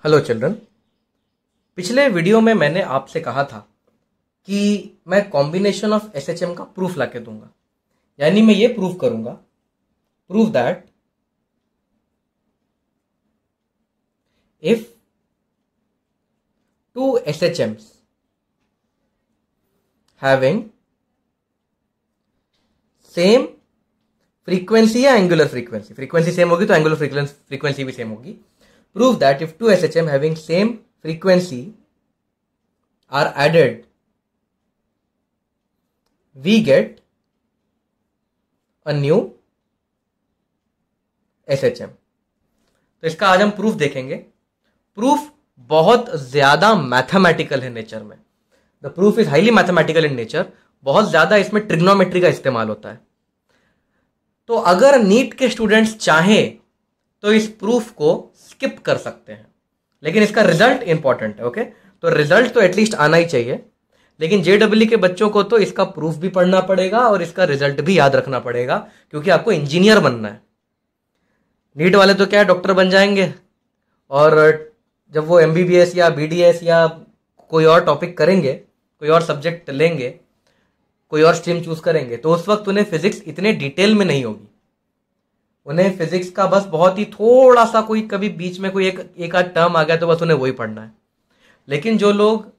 Hello children. पिछले video में मैंने आपसे कहा था कि मैं कॉम्बिनेशन ऑफ एसएचएम का प्रूफ लाके दूंगा, यानी मैं ये प्रूफ करूंगा, proof that if two SHMs having same frequency या एंगुलर फ्रीक्वेंसी, फ्रीक्वेंसी सेम होगी तो एंगुलर फ्रीक्वेंसी भी सेम होगी, prove that if two SHM having same frequency are added, we get a new SHM। तो इसका आज हम प्रूफ देखेंगे। प्रूफ बहुत ज्यादा मैथमेटिकल है नेचर में। The proof is highly mathematical in nature. बहुत ज्यादा इसमें ट्रिग्नोमेट्री का इस्तेमाल होता है। तो अगर नीट के स्टूडेंट्स चाहें तो इस प्रूफ को स्किप कर सकते हैं, लेकिन इसका रिजल्ट इंपॉर्टेंट है। ओके, तो रिजल्ट तो एटलीस्ट आना ही चाहिए, लेकिन जेडब्ल्यू के बच्चों को तो इसका प्रूफ भी पढ़ना पड़ेगा और इसका रिजल्ट भी याद रखना पड़ेगा, क्योंकि आपको इंजीनियर बनना है। नीट वाले तो क्या है, डॉक्टर बन जाएंगे, और जब वो एमबीबीएस या बीडीएस या कोई और टॉपिक करेंगे, कोई और सब्जेक्ट लेंगे, कोई और स्ट्रीम चूज करेंगे, तो उस वक्त उन्हें फिजिक्स इतने डिटेल में नहीं होगी। उन्हें फिजिक्स का बस बहुत ही थोड़ा सा, कोई कभी बीच में कोई एक आध टर्म आ गया तो बस उन्हें वही पढ़ना है। लेकिन जो लोग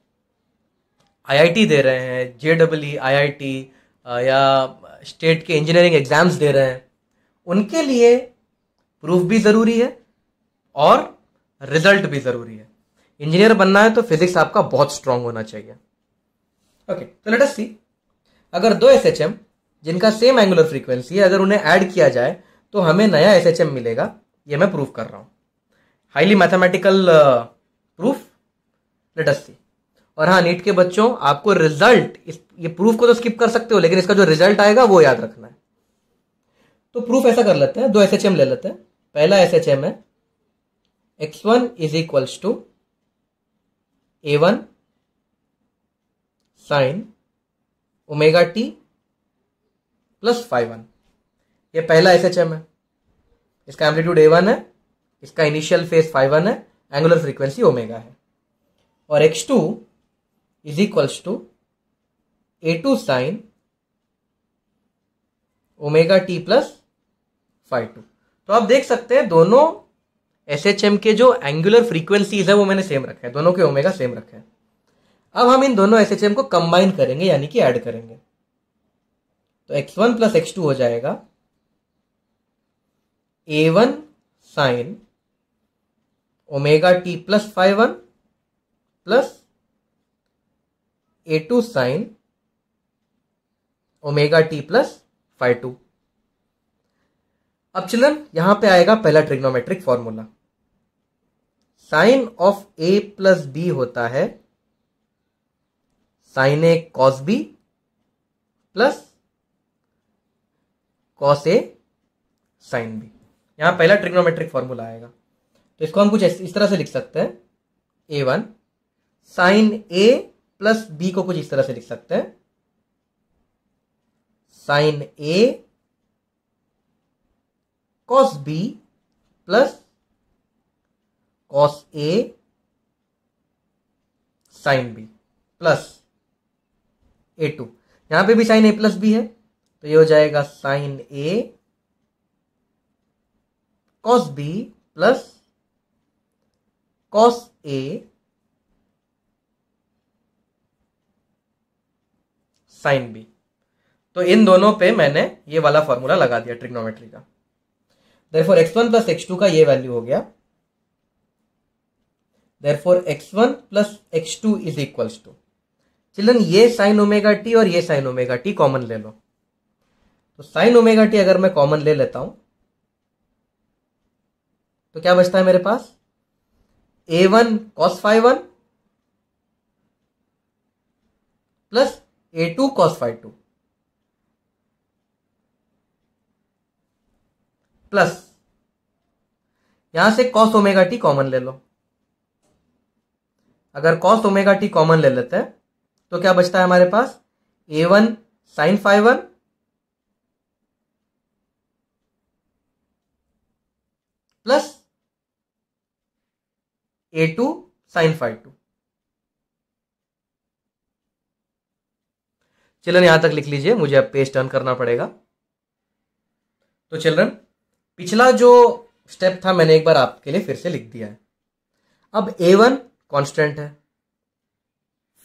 आईआईटी दे रहे हैं, जेडब्ल्यू आईआईटी या स्टेट के इंजीनियरिंग एग्जाम्स दे रहे हैं, उनके लिए प्रूफ भी जरूरी है और रिजल्ट भी जरूरी है। इंजीनियर बनना है तो फिजिक्स आपका बहुत स्ट्रांग होना चाहिए। ओके, तो लेट अस सी, अगर दो एसएचएम जिनका सेम एंगुलर फ्रीक्वेंसी है, अगर उन्हें ऐड किया जाए तो हमें नया एसएचएम मिलेगा। ये मैं प्रूफ कर रहा हूं, highly mathematical proof. Let us see. और हाँ, नीट के बच्चों, आपको रिजल्ट, ये प्रूफ को तो स्किप कर सकते हो, लेकिन इसका जो रिजल्ट आएगा वो याद रखना है। तो प्रूफ ऐसा कर लेते हैं, दो एसएचएम ले लेते हैं। पहला एसएचएम है x1 is equals to a1 sine omega t plus phi1। ये पहला एसएचएम है। इसका एम्पलीट्यूड a1 है, इसका इनिशियल फेज phi1 है, एंगुलर फ्रीक्वेंसी ओमेगा है। और x2 is equals to a2 sine omega t plus phi2। तो आप देख सकते हैं दोनों एसएचएम के जो एंगुलर फ्रीक्वेंसीज है वो मैंने सेम रखे हैं, दोनों के ओमेगा सेम रखे हैं। अब हम इन दोनों एसएचएम को कंबाइन करेंगे, यानी कि ऐड करेंगे। तो x1 प्लस x2 हो जाएगा a1 sine omega t plus phi1 plus a2 sine omega t plus phi2। अब चिल्ड्रन, यहां पे आएगा पहला trigonometric formula. Sine of a plus b होता है sine A cos b plus cos A sine B. यहां पहला ट्रिग्नोमेट्रिक फॉर्मूला आएगा। तो इसको हम कुछ इस तरह से लिख सकते हैं, a1 साइन ए प्लस बी को कुछ इस तरह से लिख सकते हैं, sign A cos B plus cos A sine B plus a2। यहां पे भी साइन ए प्लस बी है, तो ये हो जाएगा sine A cos B plus cos A sine B. तो इन दोनों पे मैंने ये वाला फॉर्मूला लगा दिया ट्रिग्नोमेट्री का। देयरफॉर x1 प्लस x2 का ये वैल्यू हो गया। Therefore x1 plus x2 is equals to, children, ये साइन ओमेगा टी और ये साइन ओमेगा टी कॉमन ले लो। तो साइन ओमेगा टी अगर मैं कॉमन ले लेता हूं तो क्या बचता है मेरे पास, a1 cos phi1 plus a2 cos phi2 plus यहां से cos ओमेगा टी कॉमन ले लो। अगर cos ओमेगा टी कॉमन ले लेते हैं तो क्या बचता है हमारे पास, a1 sin phi1 plus A2 sin phi 2। Children यहां तक लिख लीजिए, मुझे अब पेज टर्न करना पड़ेगा। तो चिल्ड्रन पिछला जो स्टेप था मैंने एक बार आपके लिए फिर से लिख दिया है। अब A1 कांस्टेंट है,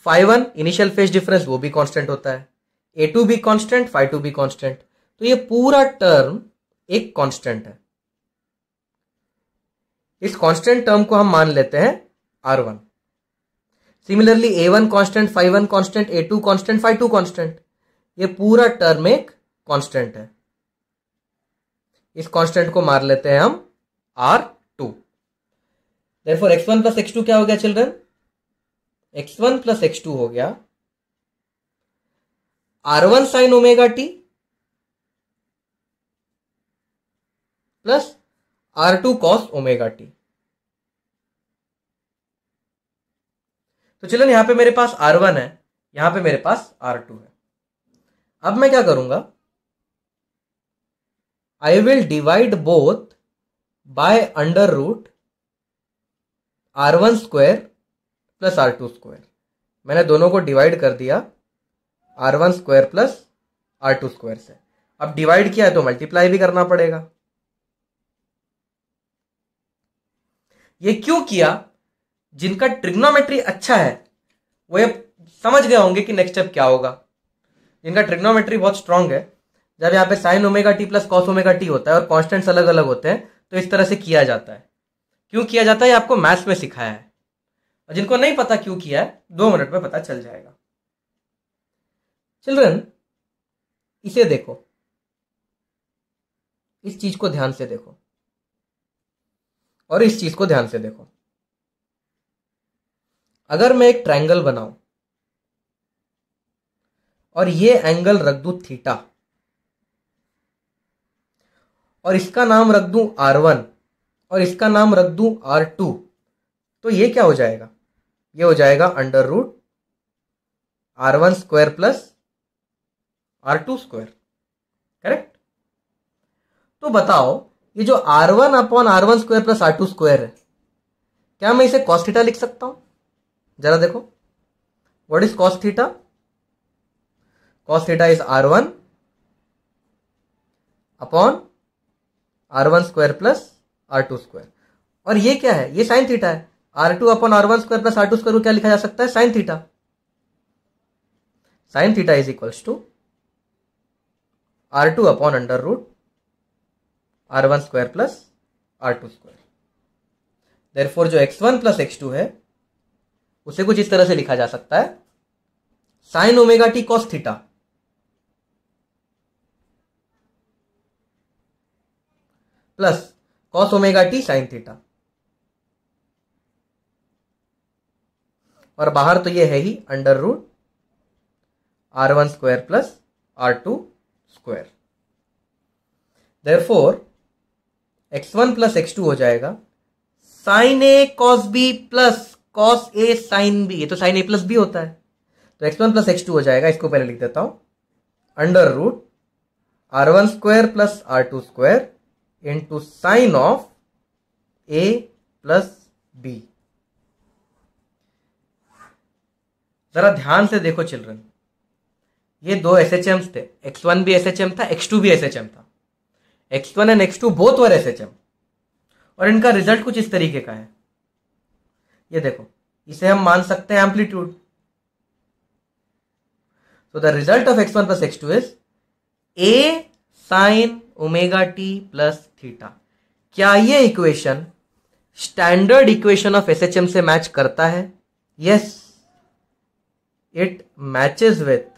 phi 1 इनिशियल फेज डिफरेंस वो भी कांस्टेंट होता है, A2 भी कांस्टेंट, phi 2 भी कांस्टेंट, तो ये पूरा टर्म एक कांस्टेंट है। इस कांस्टेंट टर्म को हम मान लेते हैं R1। Similarly A1 constant, phi 1 constant, A2 constant, phi 2 constant, ये पूरा टर्म एक कांस्टेंट है। इस कांस्टेंट को मार लेते हैं हम R2। Therefore x1 plus x2 क्या हो गया चिल्ड्रन? x1 प्लस x2 हो गया R1 sign omega t plus R2 cos omega T. तो चिल्ड्रन यहां पे मेरे पास R1 है, यहां पे मेरे पास R2 है। अब मैं क्या करूंगा, I will divide both by under root R1 square plus R2 square. मैंने दोनों को डिवाइड कर दिया R1 square plus R2 square से। अब डिवाइड किया है तो मल्टीप्लाई भी करना पड़ेगा। ये क्यों किया? जिनका ट्रिग्नोमेट्री अच्छा है वो ये समझ गए होंगे कि नेक्स्ट स्टेप क्या होगा। जिनका ट्रिग्नोमेट्री बहुत स्ट्रांग है, जब यहाँ पे sign omega t plus cos omega T होता है और कॉन्स्टेंट्स अलग अलग होते हैं तो इस तरह से किया जाता है। क्यों किया जाता है ये आपको मैथ्स में सिखाया है, और जिनको नहीं पता क्यों किया है 2 मिनट में पता चल जाएगा। चिल्ड्रन इसे देखो, इस चीज को ध्यान से देखो और इस चीज को ध्यान से देखो। अगर मैं एक ट्रायंगल बनाऊं और ये एंगल रख दूं थीटा और इसका नाम रख दूं R1 और इसका नाम रख दूं R2, तो ये क्या हो जाएगा? ये हो जाएगा under root R1 square plus R2 square. Correct? तो बताओ ये जो R1 upon R1 square plus R2 square है, क्या मैं इसे कॉस थीटा लिख सकता हूं? जरा देखो, what is cos theta? Cos theta is R1 upon R1 square plus R2 square. और ये क्या है? ये साइन थीटा है। R2 upon R1 square plus R2 square को क्या लिखा जा सकता है? Sine theta. Sine theta is equals to R2 upon under root R1 square plus R2 square. Therefore जो x1 प्लस x2 है उसे कुछ इस तरह से लिखा जा सकता है, sine omega T cos theta plus cos omega T sine theta. और बाहर तो ये है ही under root R1 square plus R2 square. Therefore x1 plus x2 हो जाएगा sine A cos B plus cos A sine B. ये तो साइन ए प्लस बी होता है, तो x1 प्लस x2 हो जाएगा, इसको पहले लिख देता हूं, under root R1 square plus R2 square into sine of A plus B. जरा ध्यान से देखो चिल्ड्रन, ये दो SHMs थे, x1 भी SHM था, x2 भी SHM था। x1 and x2 both were SHM और इनका रिजल्ट कुछ इस तरीके का है। ये देखो, इसे हम मान सकते हैं amplitude. So the result of x1 plus x2 is a sin omega t plus theta. क्या ये equation standard equation of SHM से मैच करता है? Yes, it matches with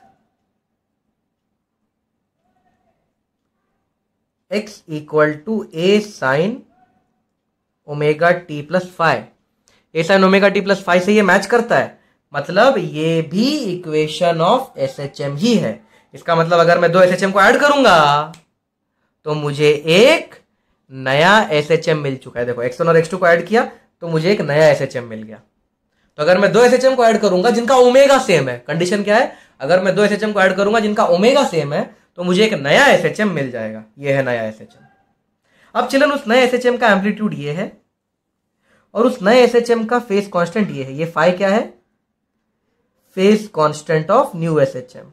x equal to a sin omega t plus five. a sin omega t plus five से ये match करता है, मतलब ये भी इक्वेशन ऑफ एसएचएम ही है। इसका मतलब अगर मैं दो एसएचएम को ऐड करूंगा तो मुझे एक नया एसएचएम मिल चुका है। देखो, x1 और x2 को ऐड किया तो मुझे एक नया एसएचएम मिल गया। तो अगर मैं दो एसएचएम को ऐड करूंगा जिनका ओमेगा सेम है, कंडीशन क्या है? अगर मैं दो एसएचएम को ऐड करूंगा जिनका ओमेगा सेम है तो मुझे एक नया एसएचएम मिल जाएगा। ये है नया एसएचएम। अब चिल्ड्रन, उस नए एसएचएम का एम्पलीट्यूड ये है और उस नए SHM का फेज कांस्टेंट ये है, ये फाई क्या है, phase constant of new SHM।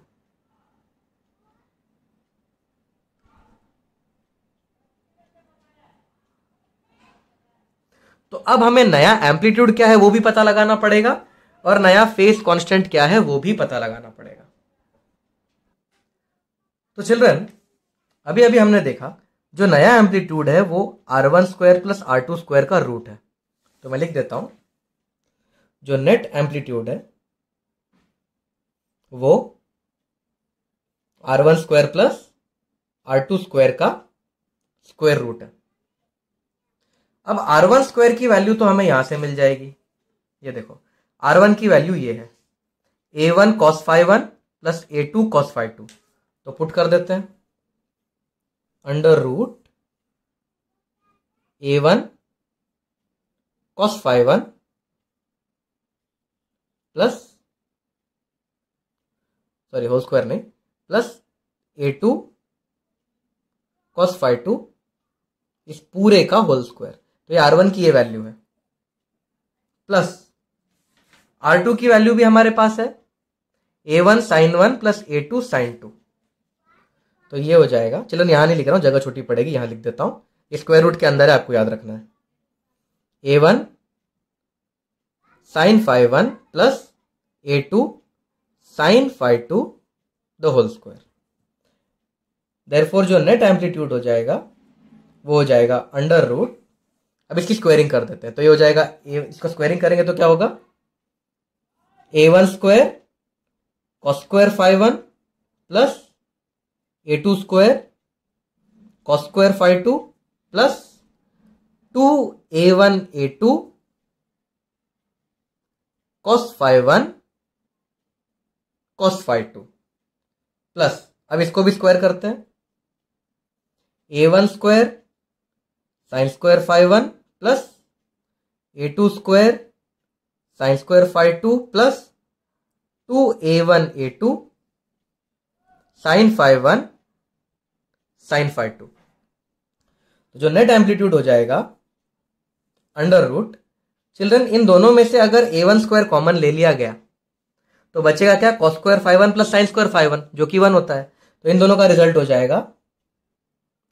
तो अब हमें नया एम्पलीट्यूड क्या है वो भी पता लगाना पड़ेगा और नया फेज कांस्टेंट क्या है वो भी पता लगाना पड़ेगा। तो चिल्ड्रन अभी अभी हमने देखा जो नया एम्पलीट्यूड है वो R1 square plus R2 square का रूट है। तो मैं लिख देता हूं, जो नेट एम्पलीट्यूड है वो R1 square plus R2 square का स्क्वायर रूट है। अब R1 स्क्वायर की वैल्यू तो हमें यहां से मिल जाएगी, ये देखो R1 की वैल्यू ये है A1 cos phi 1 plus A2 cos phi 2। तो पुट कर देते हैं under root A1 cos phi 1 plus whole square नहीं, प्लस A2 cos phi 2 इस पूरे का होल स्क्वायर। तो ये R1 की ये वैल्यू है, प्लस R2 की वैल्यू भी हमारे पास है A1 sin 1 plus A2 sin 2। तो ये हो जाएगा, चलो यहां नहीं लिख रहा हूं, जगह छोटी पड़ेगी, यहां लिख देता हूं, स्क्वायर रूट के अंदर है, आपको याद रखना है। A1 sin phi 1 plus A2 sin phi 2 the whole square. Therefore जो नेट एम्पलीट्यूड हो जाएगा वो हो जाएगा अंडर रूट, अब इसकी स्क्वायरिंग कर देते हैं, तो ये हो जाएगा, इसको स्क्वायरिंग करेंगे तो क्या होगा, A1 square cos square phi 1 plus A2 square cos square phi 2 plus 2A1 A2 cos phi 1 cos phi 2 plus, अब इसको भी स्क्वायर करते हैं, A1 square sine square phi 1 plus A2 square sine square phi 2 plus 2A1 A2 sine phi 1 sine phi 2। तो जो net amplitude हो जाएगा under root, children in दोनों में से अगर A1 स्क्वायर कॉमन ले लिया गया तो बचेगा क्या, cos square phi 1 plus sign square phi 1 जो कि 1 होता है। तो इन दोनों का रिजल्ट हो जाएगा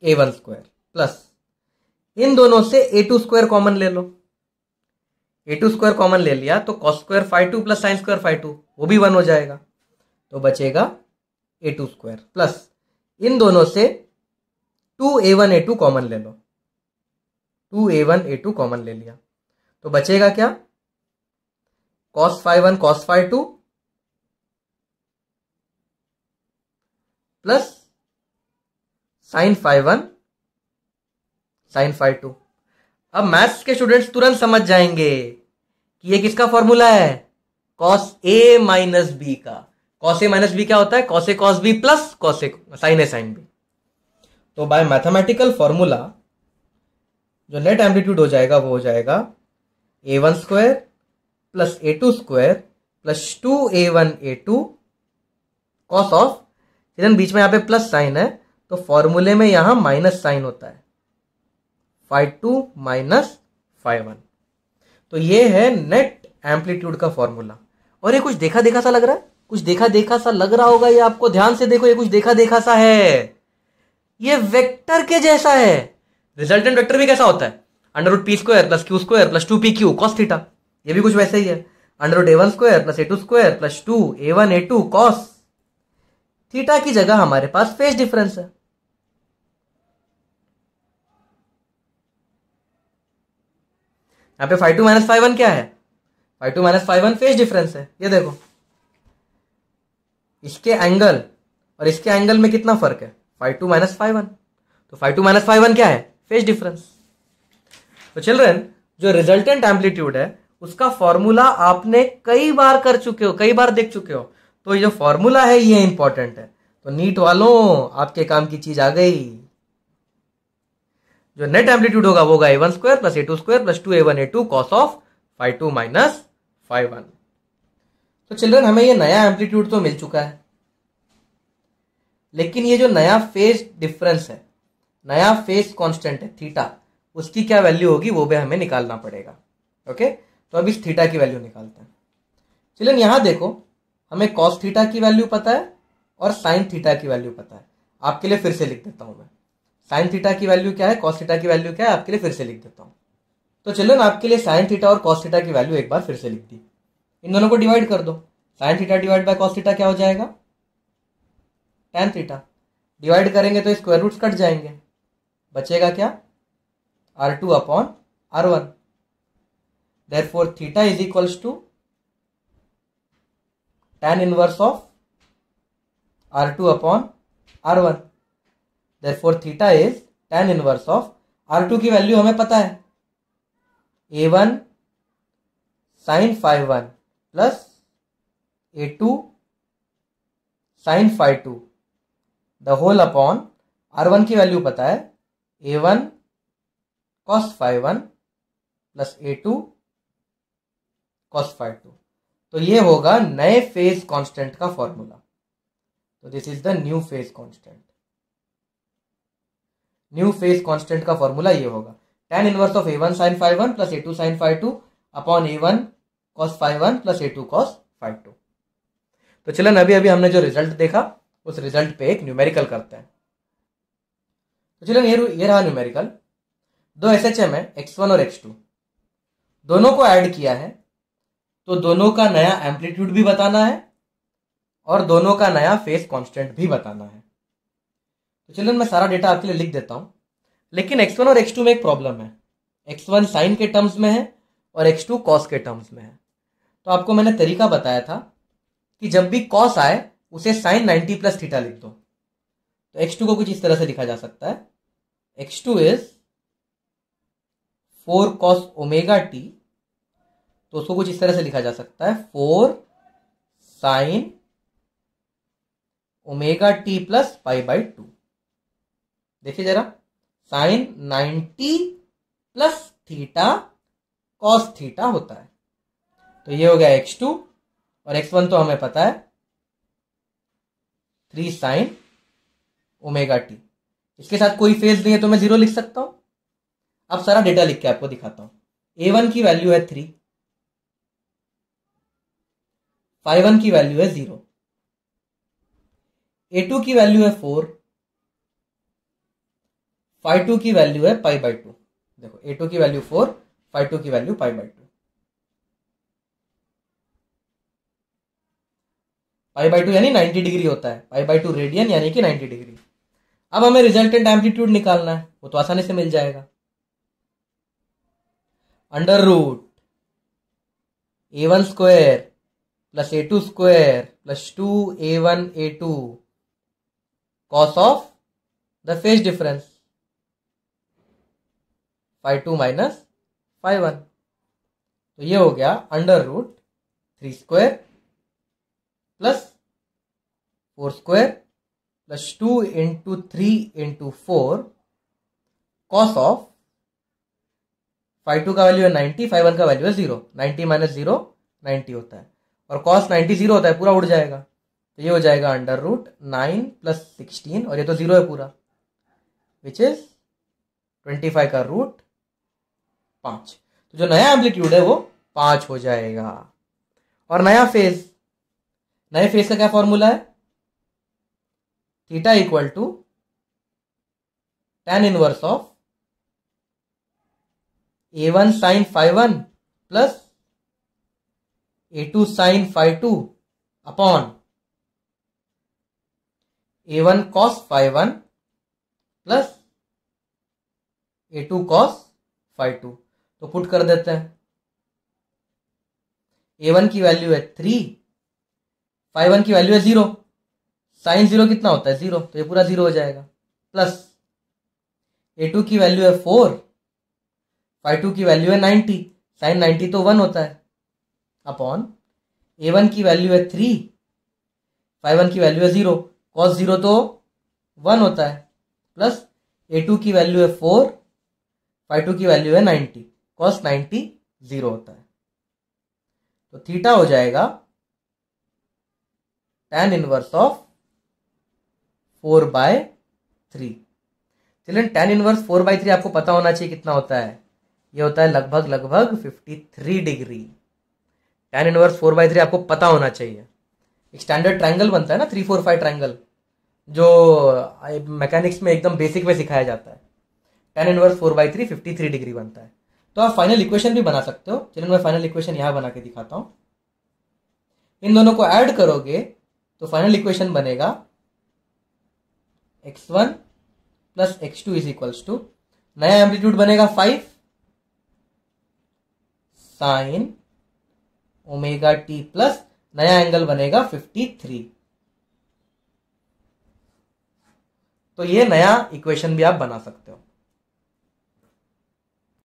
A1 स्क्वायर प्लस, इन दोनों से A2 स्क्वायर कॉमन ले लो, A2 स्क्वायर कॉमन ले लिया तो cos square phi 2 plus sign square phi 2 वो भी 1 हो जाएगा, तो बचेगा A2 स्क्वायर प्लस, इन दोनों से 2A1 A2 कॉमन ले लो, 2A1 A2 कॉमन ले लिया तो बचेगा क्या, cos phi 1 cos phi 2 plus sine phi 1 sine phi 2। अब मैथ्स के स्टूडेंट्स तुरंत समझ जाएंगे कि ये किसका फॉर्मूला है, cos A माइनस बी का। cos A माइनस बी क्या होता है, cos A cos B plus cos A sin A sin B। तो बाय मैथमेटिकल फॉर्मूला जो नेट एम्पलीट्यूड हो जाएगा वो हो जाएगा A1 square plus A2 square plus 2A1 A2 cos of, इधर बीच में यहां पे प्लस साइन है तो फॉर्मूले में यहां माइनस साइन होता है, phi 2 माइनस phi 1। तो ये है नेट एम्पलीट्यूड का फॉर्मूला। और ये कुछ देखा देखा सा लग रहा है, कुछ देखा देखा सा लग रहा होगा, ये आपको ध्यान से देखो, ये कुछ देखा देखा सा है, ये वेक्टर के जैसा है। रिजल्टेंट वेक्टर भी कैसा होता है, under root P square plus Q square plus 2PQ cos theta, ये भी कुछ वैसे ही है, under root A1 square plus A2 square plus 2A1 A2 cos theta की जगह हमारे पास फेज डिफरेंस है। यहां पे phi 2 माइनस phi 1 क्या है, phi 2 minus phi 1 phase difference है। ये देखो इसके एंगल और इसके एंगल में कितना फर्क है, phi 2 माइनस phi 1, तो phi 2 माइनस phi 1 क्या है, फेज डिफरेंस। तो चिल्ड्रन जो रिजल्टेंट एम्पलीट्यूड है उसका फॉर्मूला आपने कई बार कर चुके हो, कई बार देख चुके हो, तो ये जो फॉर्मूला है ये इंपॉर्टेंट है। तो नीट वालों आपके काम की चीज आ गई, जो नेट एम्पलीट्यूड होगा वो होगा A1 square plus A2 square plus 2A1 A2 cos of phi 2 minus phi 1। तो चिल्ड्रन हमें ये नया एम्पलीट्यूड तो मिल चुका है, लेकिन ये जो नया फेज डिफरेंस है, नया फेज कांस्टेंट है थीटा, उसकी क्या वैल्यू होगी वो भी हमें निकालना पड़ेगा। ओके, तो अब इस थीटा की वैल्यू निकालते हैं। चिल्ड्रन यहां देखो, हमें कॉस थीटा की वैल्यू पता है और साइन थीटा की वैल्यू पता है। आपके लिए फिर से लिख देता हूं मैं, साइन थीटा की वैल्यू क्या है, कॉस थीटा की वैल्यू क्या है, आपके लिए फिर से लिख देता हूं। तो चिल्ड्रन आपके लिए साइन थीटा और कॉस थीटा की वैल्यू एक बार फिर से लिख दी। इन दोनों को डिवाइड कर दो, sine theta divide by cos theta क्या हो जाएगा, टैन थीटा। डिवाइड करेंगे तो स्क्वायर रूट्स कट जाएंगे, बचेगा क्या, R2 upon R1। Therefore theta is equals to tan inverse of R2 upon R1। Therefore theta is tan inverse of R2 की value हमें पता है, A1 sin phi 1 plus A2 sin phi 2 the whole upon R1 की value पता है, A1 cos phi 1 plus A2 cos phi 2। तो ये होगा नए फेज कांस्टेंट का फॉर्मूला। तो this is the new phase constant. New phase constant का फॉर्मूला ये होगा, tan inverse of A1 sin phi 1 plus A2 sin phi 2 upon A1 cos phi 1 plus A2 cos phi 2। तो चलन अभी अभी हमने जो रिजल्ट देखा उस रिजल्ट पे एक न्यूमेरिकल करते हैं। तो चलन ये रहा न्यूमेरिकल। दो SHM है x1 और x2, दोनों को ऐड किया है तो दोनों का नया एम्पलीट्यूड भी बताना है और दोनों का नया फेज कांस्टेंट भी बताना है। तो चलिए मैं सारा डेटा आपके लिए लिख देता हूं, लेकिन x1 और x2 में एक प्रॉब्लम है, x1 साइन के टर्म्स में है और x2 कॉस के टर्म्स में है। तो आपको मैंने तरीका बताया था कि जब भी कॉस आए उसे साइन 90 प्लस थीटा लिख दो। तो x2 को कुछ इस तरह से लिखा जा सकता है, x2 is 4 cos omega T, तो उसको कुछ इस तरह से लिखा जा सकता है 4 sine omega t plus pi by 2। देखिए जरा, sine 90 plus theta cos theta होता है। तो ये हो गया x2 और x1 तो हमें पता है 3 साइन ओमेगा टी। इसके साथ कोई फेज नहीं है तो मैं 0 लिख सकता हूं। अब सारा डेटा लिख के आपको दिखाता हूं। A1 की वैल्यू है 3, phi 1 की वैल्यू है 0, A2 की वैल्यू है 4, phi 2 की वैल्यू है पाई बाई 2। देखो A2 की वैल्यू 4, phi 2 की value pi by 2। Pi by 2 यानी 90 डिग्री होता है, पाई बाई 2 रेडियन यानी कि 90 डिग्री। अब हमें रिजल्टेंट एम्पलीट्यूड निकालना है, वो तो आसानी से मिल जाएगा, under root A1 square plus A2 square plus 2A1 A2 cos of the phase difference phi 2 minus phi 1। तो ये हो गया अंडर रूट 3 square plus 4 square plus 2 into 3 into 4 cos of phi 2 का वैल्यू है 90, phi 1 का वैल्यू है 0। 90 माइनस 0 90 होता है और cos 90 0 होता है, पूरा उड़ जाएगा। तो ये हो जाएगा अंडर रूट 9 प्लस 16 और ये तो 0 है पूरा, विच इज 25 का रूट 5। तो जो नया एम्पलीट्यूड है वो 5 हो जाएगा। और नया फेज, नए फेज का क्या फॉर्मूला है, theta equal to tan inverse of A1 sine phi 1 plus A2 sine phi 2 upon A1 cos phi 1 plus A2 cos phi 2। तो पुट कर देते हैं, A1 की वैल्यू है 3, phi 1 की वैल्यू है 0, साइन 0 कितना होता है 0, तो ये पूरा 0 हो जाएगा, प्लस A2 की वैल्यू है 4, phi 2 की वैल्यू है 90, साइन 90 तो 1 होता है, अपॉन A1 की वैल्यू है 3, phi 1 की वैल्यू है 0, cos 0 तो 1 होता है, प्लस A2 की वैल्यू है 4, phi 2 की वैल्यू है 90, cos 90 0 होता है। तो थीटा हो जाएगा tan इनवर्स ऑफ 4/3। चलिए tan इनवर्स 4/3 आपको पता होना चाहिए कितना होता है, ये होता है लगभग लगभग 53 डिग्री। tan इनवर्स 4/3 आपको पता होना चाहिए। एक स्टैंडर्ड ट्रायंगल बनता है ना 3-4-5 ट्रायंगल, जो मैकेनिक्स में एकदम बेसिक में सिखाया जाता है। tan इनवर्स 4/3 53 डिग्री बनता है। तो आप फाइनल इक्वेशन भी बना सकते हो। चलिए मैं फाइनल इक्वेशन यहां बना के दिखाता हूं। इन दोनों को ऐड करोगे तो फाइनल इक्वेशन बनेगा x1 plus x2 is equals to, नया एम्पलीट्यूड बनेगा 5 साइन ओमेगा टी प्लस नया एंगल बनेगा 53। तो ये नया इक्वेशन भी आप बना सकते हो।